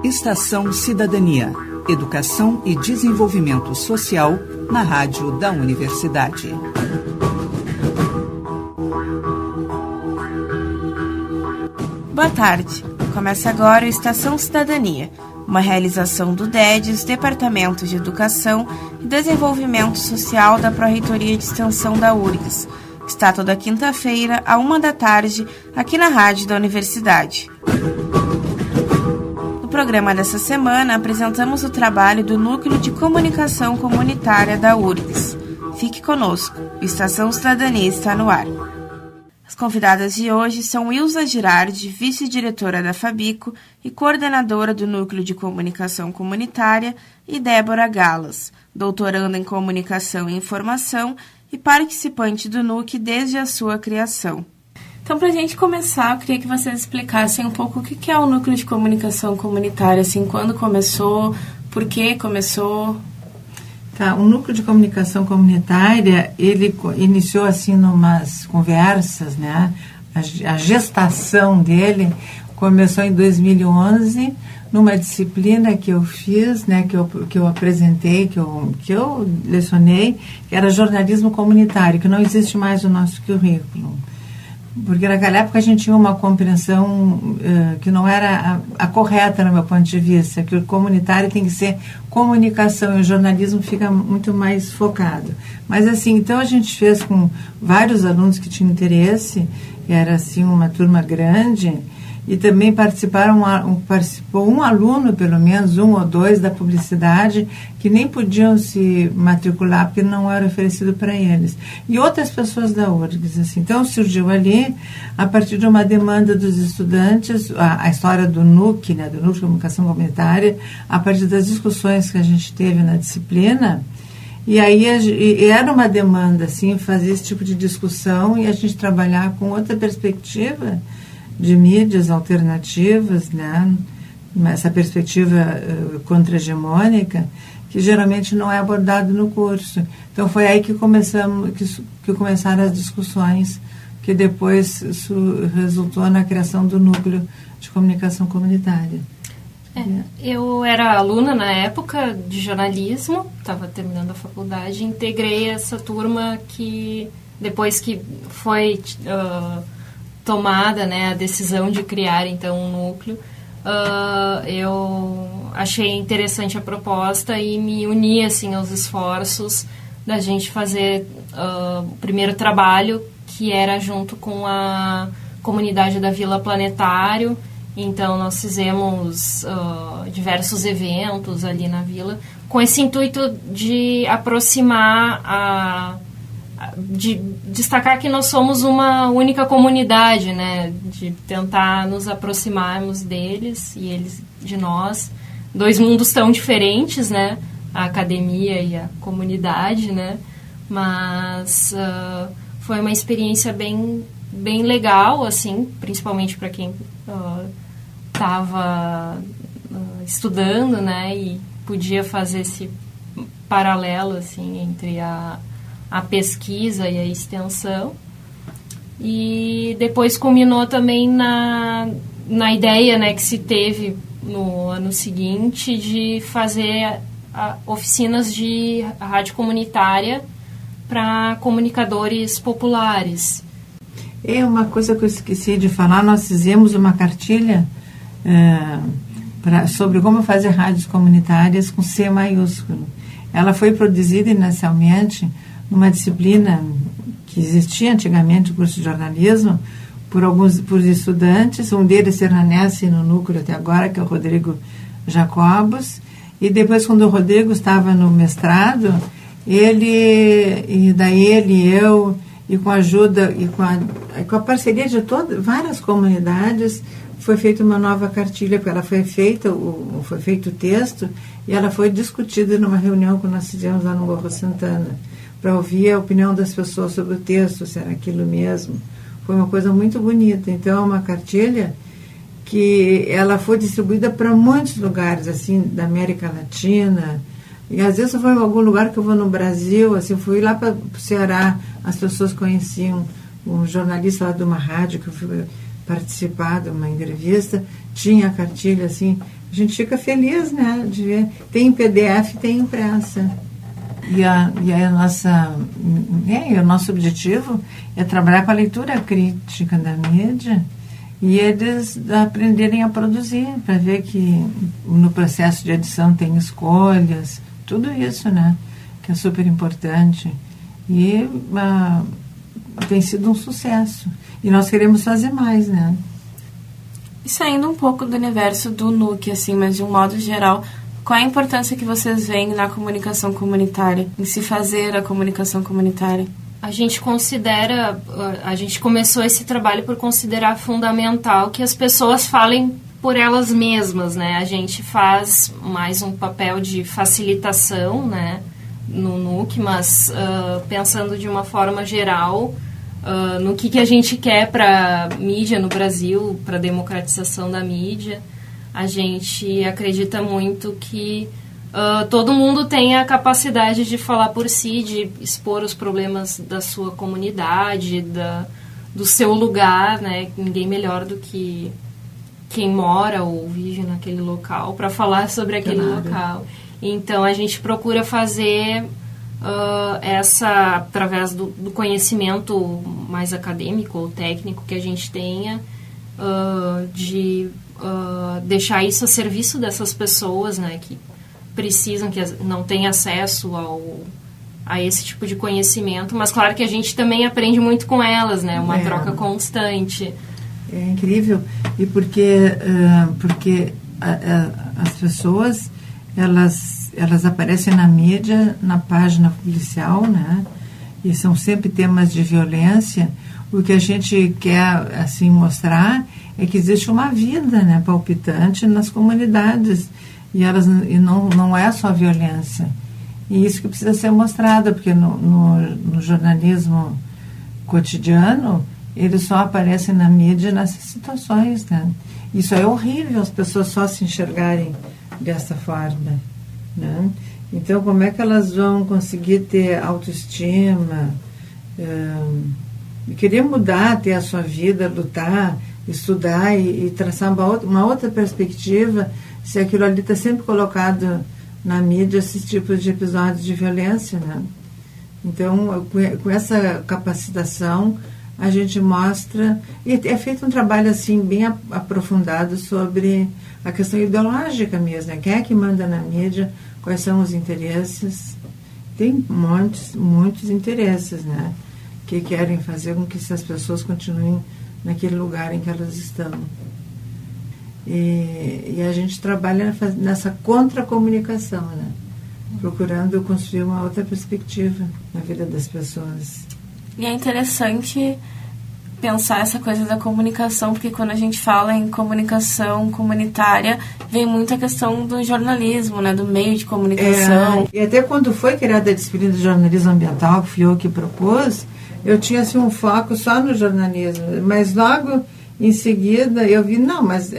Estação Cidadania, Educação e Desenvolvimento Social na Rádio da Universidade. Boa tarde. Começa agora o Estação Cidadania, uma realização do DEDES, Departamento de Educação e Desenvolvimento Social da Pró-Reitoria de Extensão da URGS, que está toda quinta-feira, à 13h, aqui na Rádio da Universidade. No programa dessa semana, apresentamos o trabalho do Núcleo de Comunicação Comunitária da URGS. Fique conosco, o Estação Cidadania está no ar. As convidadas de hoje são Ilza Girardi, vice-diretora da Fabico e coordenadora do Núcleo de Comunicação Comunitária, e Débora Galas, doutoranda em Comunicação e Informação e participante do NUC desde a sua criação. Então, para a gente começar, eu queria que vocês explicassem um pouco o que é o Núcleo de Comunicação Comunitária, assim, quando começou, por que começou. Tá, o Núcleo de Comunicação Comunitária, ele iniciou assim numas conversas, né? A gestação dele começou em 2011, numa disciplina que eu fiz, né? Que eu apresentei, que eu lecionei, que era jornalismo comunitário, que não existe mais no nosso currículo. Porque naquela época a gente tinha uma compreensão que não era a correta, no meu ponto de vista, que o comunitário tem que ser comunicação e o jornalismo fica muito mais focado. Mas assim, então a gente fez com vários alunos que tinham interesse, era assim uma turma grande, e também participou um aluno, pelo menos, um ou dois da publicidade, que nem podiam se matricular porque não era oferecido para eles. E outras pessoas da URGS. Assim. Então, surgiu ali, a partir de uma demanda dos estudantes, a história do NUC, né, do Núcleo de Comunicação Comunitária, a partir das discussões que a gente teve na disciplina. E aí era uma demanda, assim, fazer esse tipo de discussão e a gente trabalhar com outra perspectiva de mídias alternativas, né? Essa perspectiva contra-hegemônica, que geralmente não é abordado no curso. Então foi aí que começaram as discussões, que depois isso resultou na criação do Núcleo de Comunicação Comunitária. Eu era aluna na época de jornalismo, estava terminando a faculdade, integrei essa turma que, depois que foi tomada, né, a decisão de criar então um núcleo, eu achei interessante a proposta e me uni assim aos esforços da gente fazer o primeiro trabalho, que era junto com a comunidade da Vila Planetário. Então nós fizemos diversos eventos ali na vila com esse intuito de aproximar de destacar que nós somos uma única comunidade, né? De tentar nos aproximarmos deles e eles de nós. Dois mundos tão diferentes, né? A academia e a comunidade, né? Mas foi uma experiência bem legal, assim, principalmente para quem estava estudando, né? E podia fazer esse paralelo, assim, entre a pesquisa e a extensão. E depois culminou também na ideia, né, que se teve no ano seguinte de fazer oficinas de rádio comunitária para comunicadores populares. É uma coisa que eu esqueci de falar, nós fizemos uma cartilha sobre como fazer rádios comunitárias com C maiúsculo. Ela foi produzida inicialmente numa disciplina que existia antigamente, o curso de jornalismo, por estudantes, um deles permanece no núcleo até agora, que é o Rodrigo Jacobos, e depois, quando o Rodrigo estava no mestrado, ele e eu, e com a ajuda, e com a parceria de várias comunidades, foi feita uma nova cartilha, porque ela foi feito o texto, e ela foi discutida numa reunião que nós fizemos lá no Morro Santana, para ouvir a opinião das pessoas sobre o texto, se era aquilo mesmo. Foi uma coisa muito bonita. Então, é uma cartilha que ela foi distribuída para muitos lugares, assim, da América Latina. E às vezes eu vou em algum lugar que eu vou no Brasil, assim, fui lá para o Ceará, as pessoas conheciam um jornalista lá de uma rádio que eu fui participar de uma entrevista, tinha a cartilha assim, a gente fica feliz, né, de ver. Tem em PDF, tem impressa. E o nosso objetivo é trabalhar com a leitura crítica da mídia e eles aprenderem a produzir, para ver que no processo de edição tem escolhas, tudo isso, né, que é super importante. E tem sido um sucesso. E nós queremos fazer mais, né? E saindo um pouco do universo do NUC, assim, mas de um modo geral, qual é a importância que vocês veem na comunicação comunitária, em se fazer a comunicação comunitária? A gente começou esse trabalho por considerar fundamental que as pessoas falem por elas mesmas, né? A gente faz mais um papel de facilitação, né, no NUC, mas pensando de uma forma geral, no que a gente quer para mídia no Brasil, para a democratização da mídia, a gente acredita muito que todo mundo tem a capacidade de falar por si, de expor os problemas da sua comunidade, do seu lugar, né? Ninguém melhor do que quem mora ou vive naquele local para falar sobre aquele local. Então, a gente procura fazer através do conhecimento mais acadêmico ou técnico que a gente tenha, de deixar isso a serviço dessas pessoas, né, que precisam, que não têm acesso a esse tipo de conhecimento, mas claro que a gente também aprende muito com elas, né, uma troca constante. É incrível, e porque as pessoas, elas aparecem na mídia, na página policial, né, e são sempre temas de violência. O que a gente quer, assim, mostrar é que existe uma vida, né, palpitante nas comunidades, e não é só violência. E isso que precisa ser mostrado, porque no jornalismo cotidiano, eles só aparecem na mídia nessas situações, né? Isso é horrível, as pessoas só se enxergarem dessa forma, né? Então, como é que elas vão conseguir ter autoestima, querer mudar, ter a sua vida, lutar, estudar e traçar uma outra perspectiva, se aquilo ali está sempre colocado na mídia, esses tipos de episódios de violência, né? Então, com essa capacitação, a gente mostra, e é feito um trabalho assim bem aprofundado sobre a questão ideológica mesmo, né? Quem é que manda na mídia, quais são os interesses. Tem muitos interesses, né, que querem fazer com que essas pessoas continuem naquele lugar em que elas estão. E a gente trabalha nessa contra-comunicação, né, procurando construir uma outra perspectiva na vida das pessoas. E é interessante pensar essa coisa da comunicação, porque quando a gente fala em comunicação comunitária, vem muito a questão do jornalismo, né, do meio de comunicação. E até quando foi criada a disciplina de jornalismo ambiental, que fui eu que propus, eu tinha assim, um foco só no jornalismo, mas logo em seguida eu vi, não, mas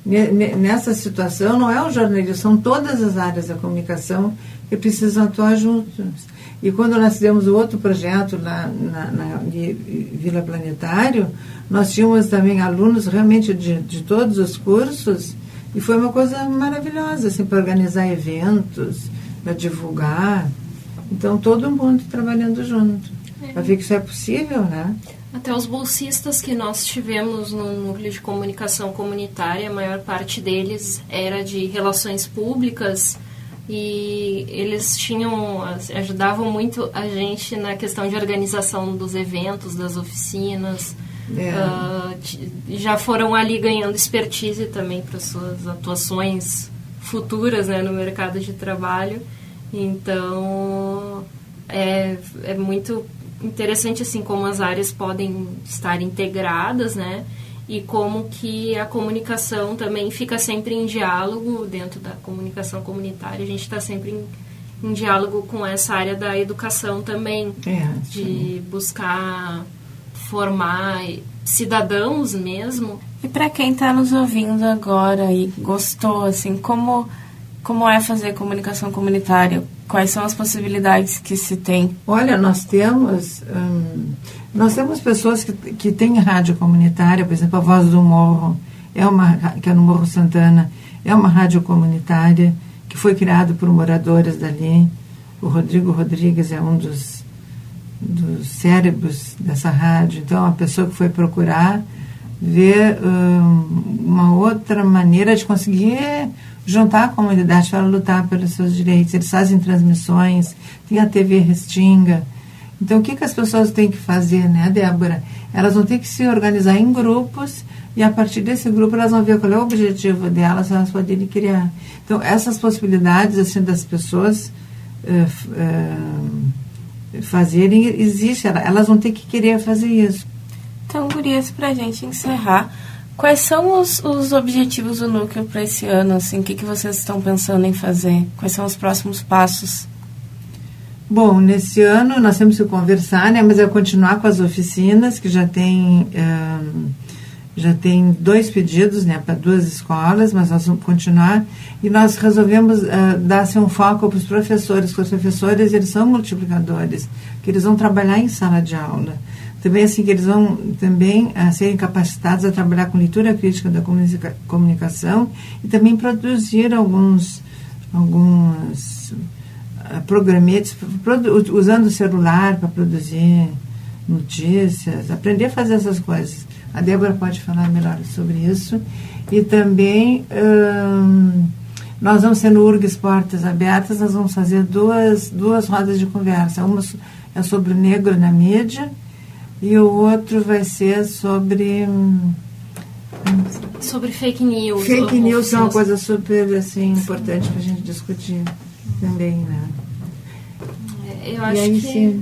nessa situação não é o jornalismo, são todas as áreas da comunicação que precisam atuar juntos. E quando nós fizemos o outro projeto lá na Vila Planetário, nós tínhamos também alunos realmente de todos os cursos, e foi uma coisa maravilhosa, assim, para organizar eventos, para divulgar. Então, todo mundo trabalhando junto, para ver que isso é possível, né? Até os bolsistas que nós tivemos no Núcleo de Comunicação Comunitária, a maior parte deles era de relações públicas, e eles ajudavam muito a gente na questão de organização dos eventos, das oficinas. Já foram ali ganhando expertise também para suas atuações futuras, né, no mercado de trabalho. Então é muito interessante assim como as áreas podem estar integradas, né? E como que a comunicação também fica sempre em diálogo dentro da comunicação comunitária. A gente está sempre em diálogo com essa área da educação também, de buscar formar cidadãos mesmo. E para quem está nos ouvindo agora e gostou, assim, como é fazer comunicação comunitária? Quais são as possibilidades que se tem? Olha, nós temos... Nós temos pessoas que têm rádio comunitária, por exemplo, a Voz do Morro, que é no Morro Santana, é uma rádio comunitária que foi criada por moradores dali. O Rodrigo Rodrigues é um dos cérebros dessa rádio. Então, é uma pessoa que foi procurar ver uma outra maneira de conseguir juntar a comunidade para lutar pelos seus direitos. Eles fazem transmissões, tem a TV Restinga. Então, o que as pessoas têm que fazer, né, Débora? Elas vão ter que se organizar em grupos e, a partir desse grupo, elas vão ver qual é o objetivo delas, elas poderem criar. Então, essas possibilidades, assim, das pessoas fazerem, existe. Elas vão ter que querer fazer isso. Então, gurias, para a gente encerrar, quais são os objetivos do núcleo para esse ano? Assim, o que vocês estão pensando em fazer? Quais são os próximos passos? Bom, nesse ano nós temos que conversar, né? Mas é continuar com as oficinas, que já tem 2 pedidos, né, para 2 escolas, mas nós vamos continuar. E nós resolvemos dar um foco para os professores, porque os professores, eles são multiplicadores, que eles vão trabalhar em sala de aula. Também, assim, que eles vão também serem capacitados a trabalhar com leitura crítica da comunicação e também produzir alguns programetes, usando o celular para produzir notícias, aprender a fazer essas coisas. A Débora pode falar melhor sobre isso. E também nós vamos ser no URGS Portas Abertas, nós vamos fazer duas rodas de conversa. Uma é sobre o negro na mídia e o outro vai ser sobre fake news. Fake news é uma coisa super, assim, importante para a gente discutir também, né? Eu acho que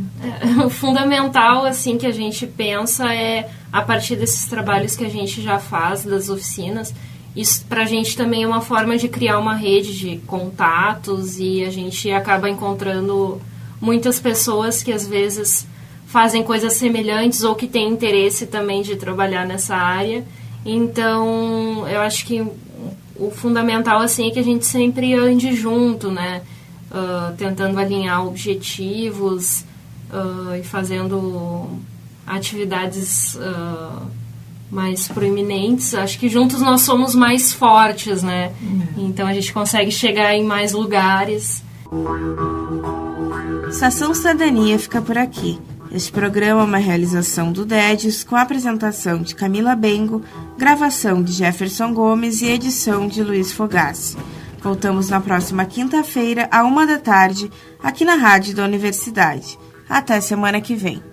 o fundamental, assim, que a gente pensa é, a partir desses trabalhos que a gente já faz, das oficinas, isso pra gente também é uma forma de criar uma rede de contatos, e a gente acaba encontrando muitas pessoas que às vezes fazem coisas semelhantes ou que têm interesse também de trabalhar nessa área. Então, eu acho que o fundamental, assim, é que a gente sempre ande junto, né? Tentando alinhar objetivos e fazendo atividades mais proeminentes. Acho que juntos nós somos mais fortes, né? Então a gente consegue chegar em mais lugares. Estação Cidadania fica por aqui. Este programa é uma realização do DEDES, com a apresentação de Camila Bengo, gravação de Jefferson Gomes e edição de Luiz Fogassi. Voltamos na próxima quinta-feira, à 13h, aqui na Rádio da Universidade. Até semana que vem.